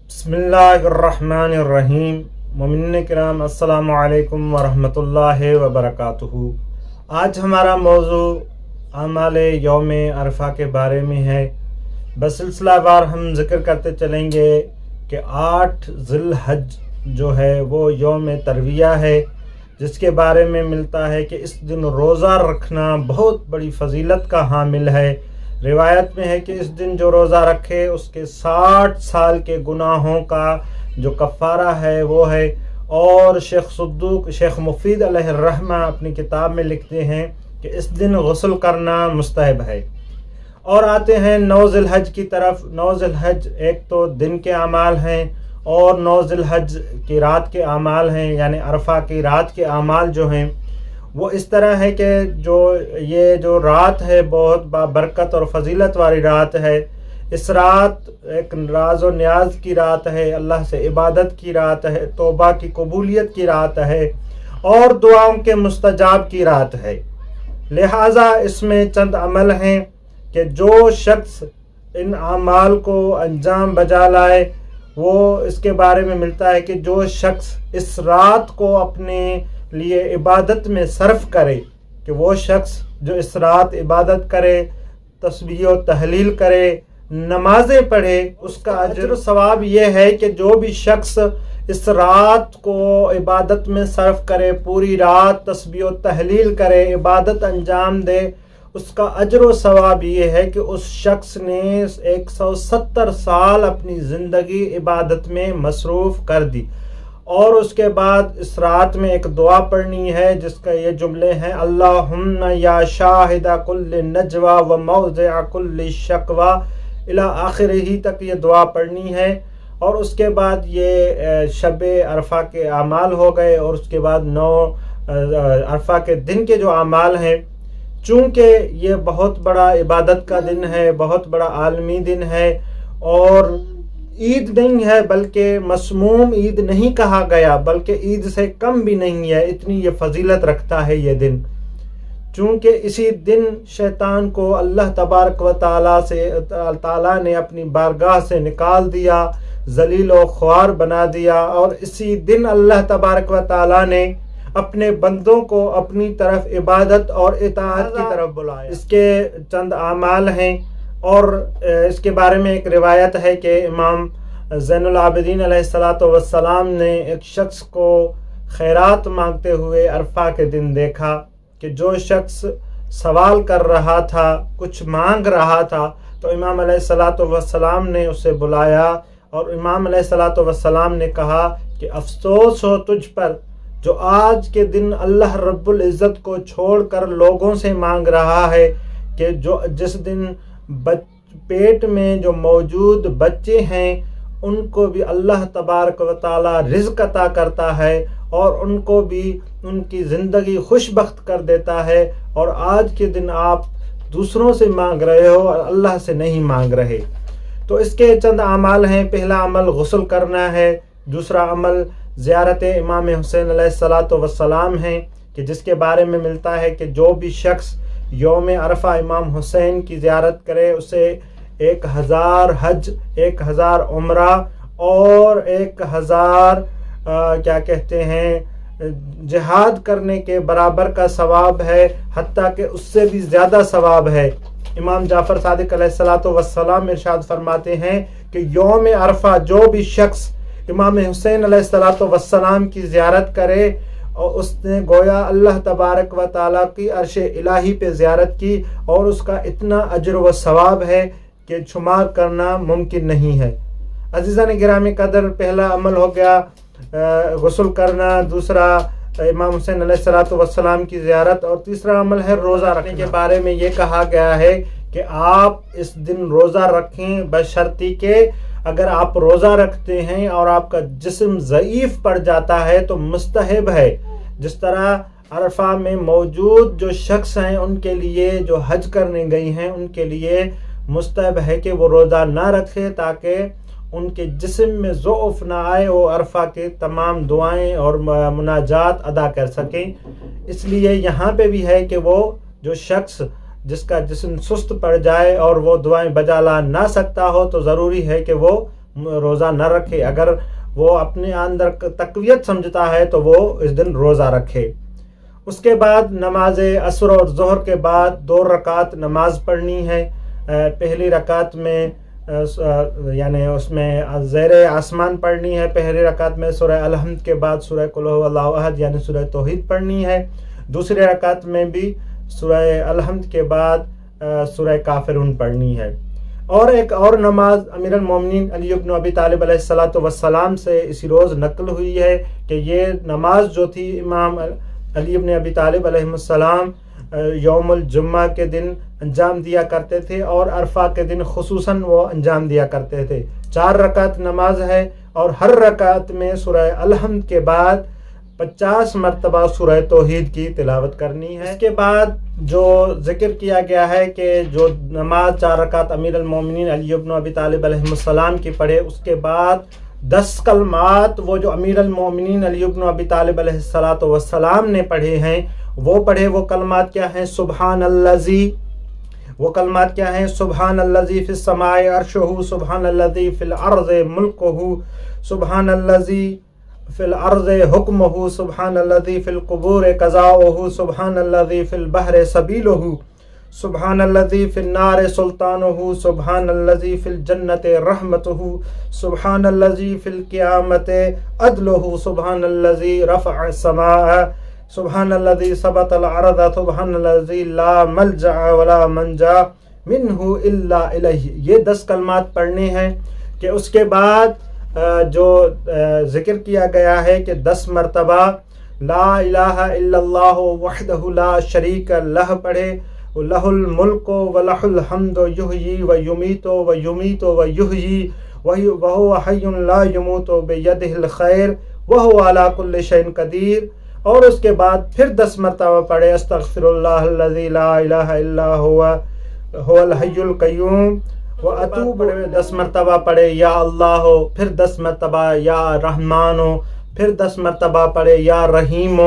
بسم اللہ الرحمن الرحیم۔ مومنین کرام، السلام علیکم ورحمۃ اللہ وبرکاتہ۔ آج ہمارا موضوع اعمال یوم عرفہ کے بارے میں ہے۔ بسلسلہ وار ہم ذکر کرتے چلیں گے کہ 8 ذی الحج جو ہے وہ یوم ترویہ ہے، جس کے بارے میں ملتا ہے کہ اس دن روزہ رکھنا بہت بڑی فضیلت کا حامل ہے۔ روایت میں ہے کہ اس دن جو روزہ رکھے اس کے 60 سال کے گناہوں کا جو کفارہ ہے وہ ہے۔ اور شیخ مفید علیہ الرحمہ اپنی کتاب میں لکھتے ہیں کہ اس دن غسل کرنا مستحب ہے۔ اور آتے ہیں 9 ذی الحج کی طرف۔ 9 ذی الحج ایک تو دن کے اعمال ہیں اور 9 ذی الحج کی رات کے اعمال ہیں، یعنی عرفہ کی رات کے اعمال جو ہیں وہ اس طرح ہے کہ یہ جو رات ہے بہت بابرکت اور فضیلت والی رات ہے۔ اس رات ایک راز و نیاز کی رات ہے، اللہ سے عبادت کی رات ہے، توبہ کی قبولیت کی رات ہے اور دعاؤں کے مستجاب کی رات ہے۔ لہٰذا اس میں چند عمل ہیں کہ جو شخص ان اعمال کو انجام بجا لائے، وہ اس کے بارے میں ملتا ہے کہ جو شخص اس رات کو اپنے لیے عبادت میں صرف کرے، کہ وہ شخص جو اس رات عبادت کرے، تسبیح و تحلیل کرے، نمازیں پڑھے، اس کا اجر و ثواب یہ ہے کہ جو بھی شخص اس رات کو عبادت میں صرف کرے، پوری رات تسبیح و تحلیل کرے، عبادت انجام دے، اس کا اجر و ثواب یہ ہے کہ اس شخص نے 170 سال اپنی زندگی عبادت میں مصروف کر دی۔ اور اس کے بعد اس رات میں ایک دعا پڑھنی ہے جس کا یہ جملے ہیں: اللہم یا شاہد کل نجوا و موضع کل شکوا الی آخرہ تک یہ دعا پڑھنی ہے۔ اور اس کے بعد یہ شب عرفہ کے اعمال ہو گئے۔ اور اس کے بعد 9 عرفہ کے دن کے جو اعمال ہیں، چونکہ یہ بہت بڑا عبادت کا دن ہے، بہت بڑا عالمی دن ہے اور عید نہیں ہے، بلکہ مسموم عید نہیں کہا گیا، بلکہ عید سے کم بھی نہیں ہے، اتنی یہ فضیلت رکھتا ہے یہ دن۔ چونکہ اسی دن شیطان کو اللہ تبارک و تعالیٰ نے اپنی بارگاہ سے نکال دیا، ذلیل و خوار بنا دیا، اور اسی دن اللہ تبارک و تعالیٰ نے اپنے بندوں کو اپنی طرف عبادت اور اطاعت کی طرف بلایا۔ اس کے چند اعمال ہیں اور اس کے بارے میں ایک روایت ہے کہ امام زین العابدین علیہ السلام نے ایک شخص کو خیرات مانگتے ہوئے عرفہ کے دن دیکھا کہ جو شخص سوال کر رہا تھا، کچھ مانگ رہا تھا، تو امام علیہ السلام نے اسے بلایا اور امام علیہ السلام نے کہا کہ افسوس ہو تجھ پر جو آج کے دن اللہ رب العزت کو چھوڑ کر لوگوں سے مانگ رہا ہے، کہ جس دن پیٹ میں جو موجود بچے ہیں ان کو بھی اللہ تبارک و تعالی رزق عطا کرتا ہے اور ان کو بھی ان کی زندگی خوش بخت کر دیتا ہے، اور آج کے دن آپ دوسروں سے مانگ رہے ہو اور اللہ سے نہیں مانگ رہے۔ تو اس کے چند اعمال ہیں۔ پہلا عمل غسل کرنا ہے، دوسرا عمل زیارت امام حسین علیہ السلام ہے، کہ جس کے بارے میں ملتا ہے کہ جو بھی شخص یوم عرفہ امام حسین کی زیارت کرے اسے 1000 حج، 1000 عمرہ اور 1000 جہاد کرنے کے برابر کا ثواب ہے، حتیٰ کہ اس سے بھی زیادہ ثواب ہے۔ امام جعفر صادق علیہ السلام ارشاد فرماتے ہیں کہ یوم عرفہ جو بھی شخص امام حسین علیہ السلام کی زیارت کرے اور اس نے گویا اللہ تبارک و تعالیٰ کی عرش الہی پہ زیارت کی، اور اس کا اتنا اجر و ثواب ہے کہ شمار کرنا ممکن نہیں ہے۔ عزیزان گرامی قدر، پہلا عمل ہو گیا غسل کرنا، دوسرا امام حسین علیہ السلام کی زیارت، اور تیسرا عمل ہے روزہ رکھنے کے بارے میں یہ کہا گیا ہے کہ آپ اس دن روزہ رکھیں، بشرطی کہ اگر آپ روزہ رکھتے ہیں اور آپ کا جسم ضعیف پڑ جاتا ہے تو مستحب ہے، جس طرح عرفہ میں موجود جو شخص ہیں ان کے لیے جو حج کرنے گئی ہیں ان کے لیے مستحب ہے کہ وہ روزہ نہ رکھے تاکہ ان کے جسم میں ضعف نہ آئے، وہ عرفہ کے تمام دعائیں اور مناجات ادا کر سکیں۔ اس لیے یہاں پہ بھی ہے کہ وہ جو شخص جس کا جسم سست پڑ جائے اور وہ دعائیں بجا لا نہ سکتا ہو تو ضروری ہے کہ وہ روزہ نہ رکھے، اگر وہ اپنے اندر تقویت سمجھتا ہے تو وہ اس دن روزہ رکھے۔ اس کے بعد نماز عصر اور ظہر کے بعد 2 رکعت نماز پڑھنی ہے۔ پہلی رکعت میں یعنی اس میں زیر آسمان پڑھنی ہے۔ پہلی رکعت میں سورہ الحمد کے بعد سورہ قل هو اللہ احد یعنی سورہ توحید پڑھنی ہے۔ دوسری رکعت میں بھی سورہ الحمد کے بعد سورہ کافرون پڑھنی ہے۔ اور ایک اور نماز امیر المومنین علی بن ابی طالب علیہ السلام سے اسی روز نقل ہوئی ہے کہ یہ نماز جو تھی امام علی بن ابی طالب علیہ السلام یوم الجمعہ کے دن انجام دیا کرتے تھے، اور عرفہ کے دن خصوصاً وہ انجام دیا کرتے تھے۔ 4 رکعت نماز ہے، اور ہر رکعت میں سورہ الحمد کے بعد 50 مرتبہ سورہ توحید کی تلاوت کرنی ہے۔ اس کے بعد جو ذکر کیا گیا ہے کہ جو نماز 4 رکعت امیر المومنین علی بن ابی طالب علیہ السلام کی پڑھے، اس کے بعد 10 کلمات وہ جو امیر المومنین علی بن ابی طالب علیہ السلام نے پڑھے ہیں، وہ کلمات کیا ہیں؟ سبحان الذی، وہ کلمات کیا ہیں؟ سبحان الذی فی السماء عرشہ، سبحان الذی فی الارض ملکہ، سبحان الذی فی الارض حکمہ، سبحان الذی فی القبور قضاؤہ، سبحان الذی فی البحر سبیلہ، سبحان الذی فی النار سلطانہ، سبحان الذی فی الجنت رحمتہ، سبحان الذی فی القیامت عدلہ، سبحان الذی رفع السماء، سبحان الذی ثبت الارض، سبحان الذی لا ملجأ ولا منجا منہ الا الیہ۔ یہ 10 کلمات پڑھنے ہیں کہ اس کے بعد جو ذکر کیا گیا ہے کہ 10 مرتبہ لا الہ الا اللہ وحدہ لا شریک لہ پڑھے، لہ الملک ولہ الحمد یحیی و یمیت و یمیت و یحیی وہو حی لا یموت بیدہ الخیر وہو علی کل شیء قدیر۔ اور اس کے بعد پھر 10 مرتبہ پڑھے استغفر اللہ الذی لا الہ الا هو الحی القیوم واتوب، 10 مرتبہ پڑھے یا اللہ، پھر 10 مرتبہ یا رحمان، پھر 10 مرتبہ پڑھے یا رحیم،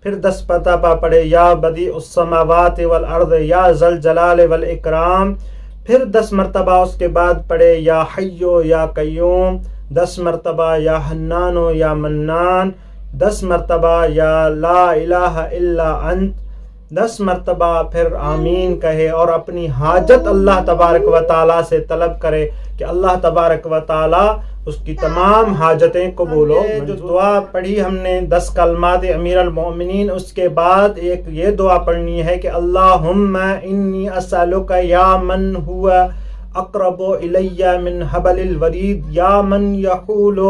پھر 10 مرتبہ پڑھے یا بدیع السماوات والارض یا ذا الجلال والاکرام، پھر 10 مرتبہ اس کے بعد پڑھے یا حی یا قیوم، 10 مرتبہ یا حنان یا منان، 10 مرتبہ یا لا الہ الا انت، 10 مرتبہ پھر آمین کہے، اور اپنی حاجت اللہ تبارک و تعالیٰ سے طلب کرے کہ اللہ تبارک و تعالیٰ اس کی تمام حاجتیں قبول ہو۔ جو دعا پڑھی ہم نے 10 کلمات امیر المومنین، اس کے بعد ایک یہ دعا پڑھنی ہے کہ اللہم انی اسألک یا من ہوا اقرب الی من حبل الورید، یا من یحول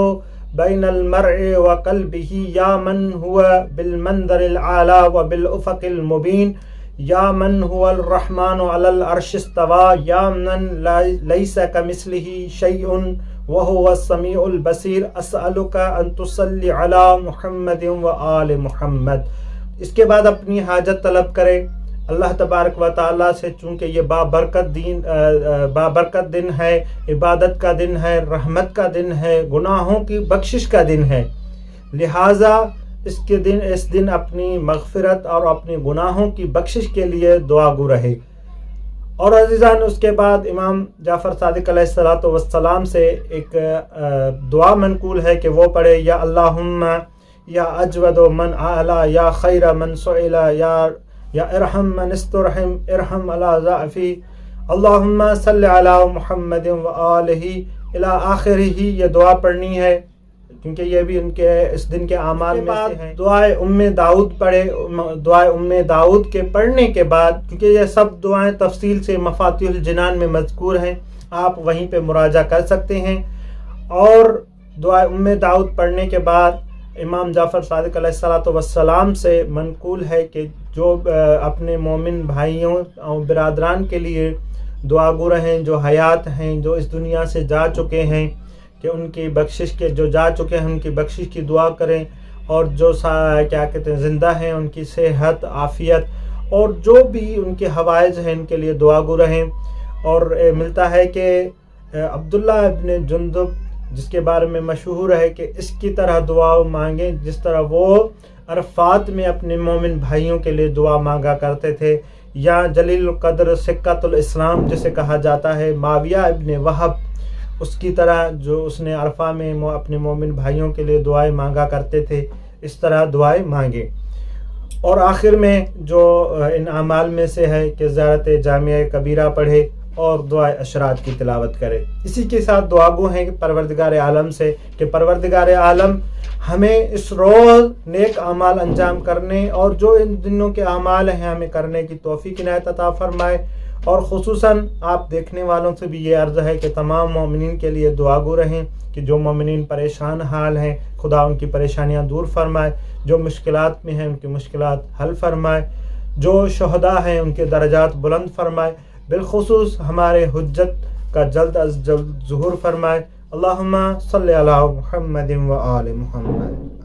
بین المرء وقلبہ، یا من ہوا بالمنظر الاعلی وبالافق المبین، یا من هو الرحمن علی العرش استوى، یا من لیس کمثلہ شیء وهو السمیع البصیر، اسألک ان تصلی علی محمد وآل محمد۔ اس کے بعد اپنی حاجت طلب کرے اللہ تبارک و تعالیٰ سے، چونکہ یہ بابرکت دن ہے، عبادت کا دن ہے، رحمت کا دن ہے، گناہوں کی بخشش کا دن ہے، لہٰذا اس دن اپنی مغفرت اور اپنے گناہوں کی بخشش کے لیے دعا گو رہے۔ اور عزیزان، اس کے بعد امام جعفر صادق علیہ السلام سے ایک دعا منقول ہے کہ وہ پڑھے یا اللہم یا اجود من اعلی، یا خیر من سئل، یا ارحم من استرحم، ارحم علی ضعفی، اللہم صلی علی محمد وآلہ الی آخرہ۔ یہ دعا پڑھنی ہے کیونکہ یہ بھی ان کے اس دن کے اعمال میں سے ہیں۔ دعائے ام داؤد پڑھے، دعائے ام داؤد کے پڑھنے کے بعد، کیونکہ یہ سب دعائیں تفصیل سے مفاتیح الجنان میں مذکور ہیں، آپ وہیں پہ مراجعہ کر سکتے ہیں۔ اور دعائے ام داؤد پڑھنے کے بعد امام جعفر صادق علیہ السلام سے منقول ہے کہ جو اپنے مومن بھائیوں اور برادران کے لیے دعا گو رہیں، جو حیات ہیں، جو اس دنیا سے جا چکے ہیں، کہ ان کی بخشش کے، جو جا چکے ہیں ان کی بخشش کی دعا کریں، اور جو کیا کہتے ہیں زندہ ہیں ان کی صحت، عافیت، اور جو بھی ان کے حوائج ہیں ان کے لیے دعا گو رہیں۔ اور ملتا ہے کہ عبداللہ ابن جندب، جس کے بارے میں مشہور ہے کہ اس کی طرح دعا مانگیں جس طرح وہ عرفات میں اپنے مومن بھائیوں کے لیے دعا مانگا کرتے تھے، یا جلیل القدر سکۃ الاسلام جسے کہا جاتا ہے، معاویہ ابن وہب، اس کی طرح جو اس نے عرفہ میں اپنے مومن بھائیوں کے لیے دعائیں مانگا کرتے تھے، اس طرح دعائیں مانگے۔ اور آخر میں جو ان اعمال میں سے ہے کہ زیارت جامعہ کبیرہ پڑھے اور دعائے اشراط کی تلاوت کرے۔ اسی کے ساتھ دعا گو ہیں کہ پروردگار عالم سے کہ پروردگار عالم ہمیں اس روز نیک اعمال انجام کرنے اور جو ان دنوں کے اعمال ہیں ہمیں کرنے کی توفیق عنایت عطا فرمائے۔ اور خصوصاً آپ دیکھنے والوں سے بھی یہ عرض ہے کہ تمام مومنین کے لیے دعا گو رہیں کہ جو مومنین پریشان حال ہیں خدا ان کی پریشانیاں دور فرمائے، جو مشکلات میں ہیں ان کی مشکلات حل فرمائے، جو شہداء ہیں ان کے درجات بلند فرمائے، بالخصوص ہمارے حجت کا جلد از جلد ظہور فرمائے۔ اللہم صلی علی محمد و آل محمد۔